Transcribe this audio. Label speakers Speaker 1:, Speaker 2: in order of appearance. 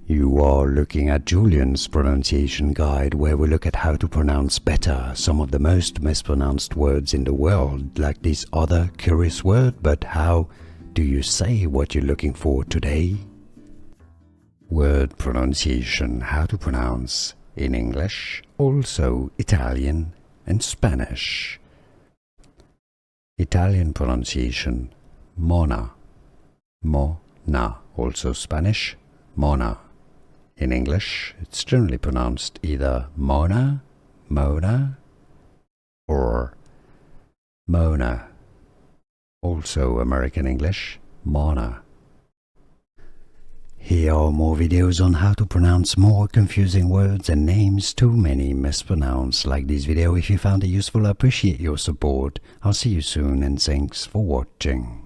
Speaker 1: You are looking at Julian's pronunciation guide, where we look at how to pronounce better some of the most mispronounced words in the world, like this other curious word. But how do you say what you're looking for today? Word pronunciation, how to pronounce in English, also Italian and Spanish. Italian pronunciation, mona, mona, also Spanish, mona. In English, it's generally pronounced either mona, mona, or mona. Also American English, mona. Here are more videos on how to pronounce more confusing words and names too many mispronounced. Like this video if you found it useful. I appreciate your support. I'll see you soon and thanks for watching.